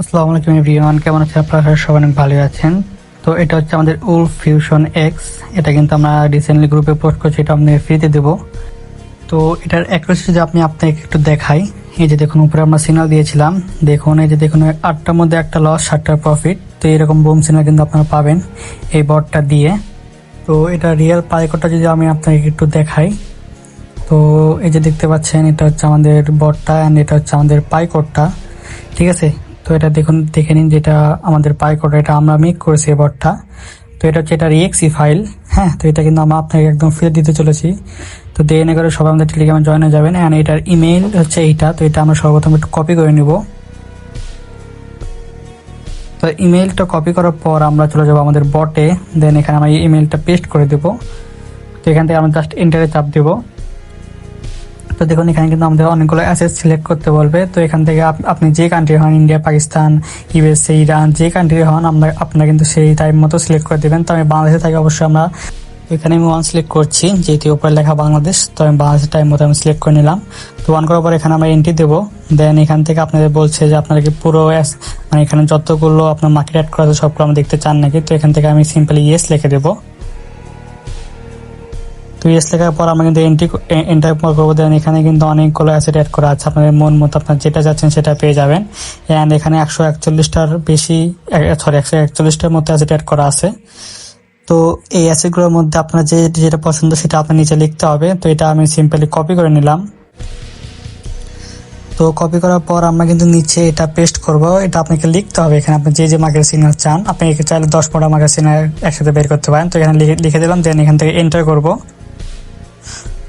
আসসালামু আলাইকুম এভরিওয়ান, কেমন আছেন আপনারা? সবাই অনেক ভালো আছেন। তো এটা হচ্ছে আমাদের উলফ ফিউশন এক্স। এটা কিন্তু আমরা রিসেন্টলি গ্রুপে পোস্ট করছি, এটা আপনাকে ফ্রিতে দেবো। তো এটার অ্যাকুরেসি যদি আপনাকে একটু দেখাই, এই যে দেখুন উপরে আমরা সিগন্যাল দিয়েছিলাম, দেখুন এই যে দেখুন 8টার মধ্যে একটা লস 7টার প্রফিট। তো এরকম বুম সিগন্যাল কিন্তু আপনারা পাবেন এই বটটা দিয়ে। তো এটা রিয়েল পাইকটা যদি আমি আপনাকে একটু দেখাই, তো এই যে দেখতে পাচ্ছেন এটা হচ্ছে আমাদের বটটা অ্যান্ড এটা হচ্ছে আমাদের পাইকটটা, ঠিক আছে। তো এটা দেখে নিন, যেটা আমাদের পাইকট এটা আমরা মেক করেছি এই বটটা। তো এটা হচ্ছে এটা রিএক্সি ফাইল, হ্যাঁ। তো এটা কিন্তু আমরা আপনাকে একদম ফ্রি দিতে চলেছি। তো দেরি করে সবাই আমাদের টেলিগ্রামে জয়েন হয়ে যাবেন। অ্যান্ড এটার ইমেল হচ্ছে এইটা। তো এটা আমরা সর্বপ্রথম একটু কপি করে নিব। তো ইমেলটা কপি করার পর আমরা চলে যাবো আমাদের বটে। দেন এখানে আমরা ইমেলটা পেস্ট করে দেবো। তো এখান থেকে আমরা জাস্ট এন্টারে চাপ দেবো। তো দেখুন এখানে কিন্তু আমাদের অনেকগুলো অ্যাসেট সিলেক্ট করতে বলবে। তো এখান থেকে আপনি যে কান্ট্রি হন, ইন্ডিয়া, পাকিস্তান, ইউএসএ, ইরান, যে কান্ট্রি হন আপনারা কিন্তু সেই টাইম মতো সিলেক্ট করে দেবেন। তো আমি বাংলাদেশে থাকি, অবশ্যই আমরা এখানে আমি 1 সিলেক্ট করছি, যেহেতু উপরে লেখা বাংলাদেশ। তো আমি বাংলাদেশের টাইম মতো আমি সিলেক্ট করে নিলাম। তো 1 করার পর এখানে আমরা এন্ট্রি দেবো। দেন এখান থেকে আপনাদের বলছে যে আপনারা কি পুরো মানে এখানে যতগুলো আপনার মার্কেট অ্যাড করা আছে সবগুলো আমরা দেখতে চান নাকি। তো এখান থেকে আমি সিম্পলি ইয়েস লিখে দেবো। তো ইয়েস লেখার পর আমরা কিন্তু এন্টার করবো। দেন এখানে কিন্তু অনেকগুলো অ্যাসেট অ্যাড করা আছে, আপনাদের মন মতো আপনার যেটা চাচ্ছেন সেটা পেয়ে যাবেন। অ্যান্ড এখানে 141টার বেশি, 141টার মধ্যে অ্যাসেট অ্যাড করা আছে। তো এই অ্যাসেটগুলোর মধ্যে আপনার যেটা পছন্দ সেটা আপনার নিচে লিখতে হবে। তো এটা আমি সিম্পলি কপি করে নিলাম। তো কপি করার পর আমরা কিন্তু নিচে এটা পেস্ট করব। এটা আপনাকে লিখতে হবে এখানে আপনি যে মার্কেট সিগন্যাল চান। আপনি চাইলে 10-15 মার্কেট সিগন্যাল একসাথে বের করতে পারেন। তো এখানে লিখে দিলাম। দেন এখান থেকে এন্টার করব।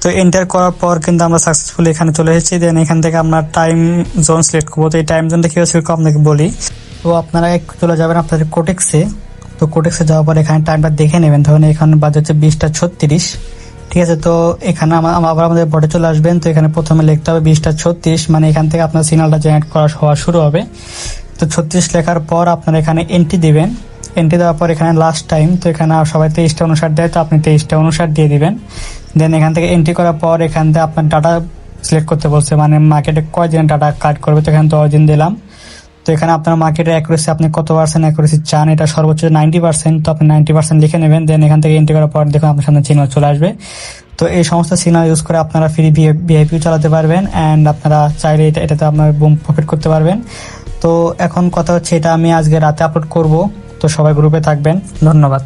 তো এন্টার করার পর কিন্তু আমরা সাকসেসফুলি এখানে চলে এসেছি। দেন এখান থেকে আমরা টাইম জোন সিলেক্ট করবো। তো এই টাইম জোনটা কীভাবে সিলেক্ট করবো আপনাকে বলি। তো আপনারা চলে যাবেন আপনাদের কোটেক্সে। তো কোটেক্সে যাওয়ার পর এখানে টাইমটা দেখে নেবেন। ধরুন এখানে বাজে হচ্ছে 20:36, ঠিক আছে। তো এখানে আবার আমাদের বটে চলে আসবেন। তো এখানে প্রথমে লিখতে হবে 20:36, মানে এখান থেকে আপনার সিগন্যালটা জেনারেট হওয়া শুরু হবে। তো 36 লেখার পর আপনারা এখানে এন্ট্রি দিবেন। এন্ট্রি দেওয়ার পর এখানে লাস্ট টাইম, তো এখানে সবাই 23টা 59 দেয়, তো আপনি 23টা 59 দিয়ে দিবেন। দেন এখান থেকে এন্ট্রি করার পর এখান থেকে আপনার ডাটা সিলেক্ট করতে বলছে, মানে মার্কেটে কয়দিনের ডাটা কাট করবে। তো এখানে 10 দিন দিলাম। তো এখানে আপনার মার্কেটের অ্যাকুরেসি আপনি কত পার্সেন্ট অ্যাকুরেসি চান, এটা সর্বোচ্চ 90%। তো আপনি 90% লিখে নেবেন। দেন এখান থেকে এন্ট্রি করার পর দেখুন আপনার সামনে সিগন্যাল চলে আসবে। তো এই সমস্ত সিগন্যাল ইউজ করে আপনারা ফ্রি ভিআইপিও চালাতে পারবেন। অ্যান্ড আপনারা চাইলে এটাতে আপনার বুম প্রফিট করতে পারবেন। তো এখন কথা হচ্ছে, এটা আমি আজকে রাতে আপলোড করব। তো সবাই গ্রুপে থাকবেন। ধন্যবাদ।